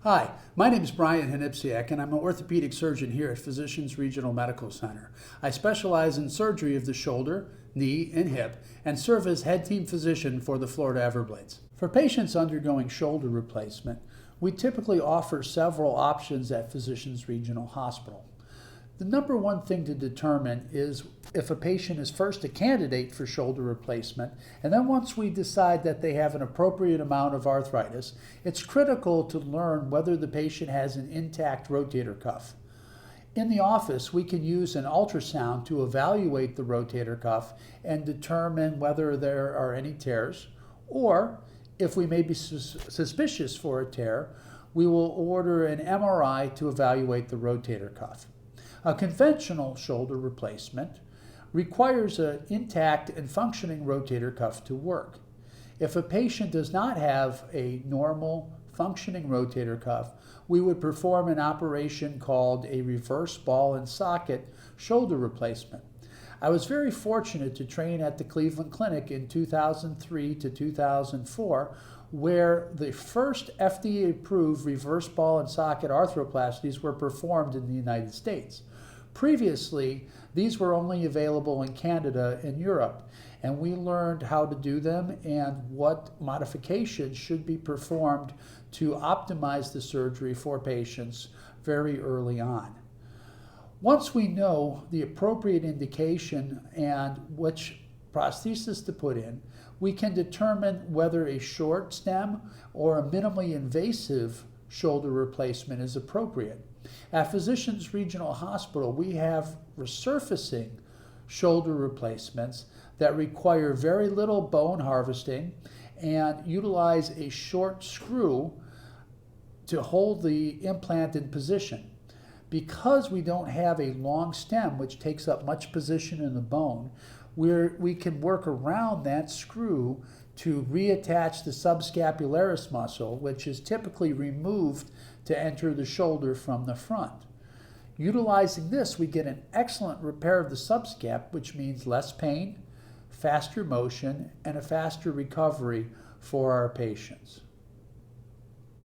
Hi, my name is Brian Hanypsiak, and I'm an orthopedic surgeon here at Physicians Regional Medical Center. I specialize in surgery of the shoulder, knee, and hip, and serve as head team physician for the Florida Everblades. For patients undergoing shoulder replacement, we typically offer several options at Physicians Regional Hospital. The number one thing to determine is if a patient is first a candidate for shoulder replacement, and then once we decide that they have an appropriate amount of arthritis, it's critical to learn whether the patient has an intact rotator cuff. In the office, we can use an ultrasound to evaluate the rotator cuff and determine whether there are any tears, or if we may be suspicious for a tear, we will order an MRI to evaluate the rotator cuff. A conventional shoulder replacement requires an intact and functioning rotator cuff to work. If a patient does not have a normal functioning rotator cuff, we would perform an operation called a reverse ball and socket shoulder replacement. I was very fortunate to train at the Cleveland Clinic in 2003 to 2004, where the first FDA-approved reverse ball and socket arthroplasties were performed in the United States. Previously, these were only available in Canada and Europe, and we learned how to do them and what modifications should be performed to optimize the surgery for patients very early on. Once we know the appropriate indication and which prosthesis to put in, we can determine whether a short stem or a minimally invasive shoulder replacement is appropriate. At Physicians Regional Hospital, we have resurfacing shoulder replacements that require very little bone harvesting and utilize a short screw to hold the implant in position. Because we don't have a long stem, which takes up much position in the bone, we can work around that screw to reattach the subscapularis muscle, which is typically removed to enter the shoulder from the front. Utilizing this, we get an excellent repair of the subscap, which means less pain, faster motion, and a faster recovery for our patients.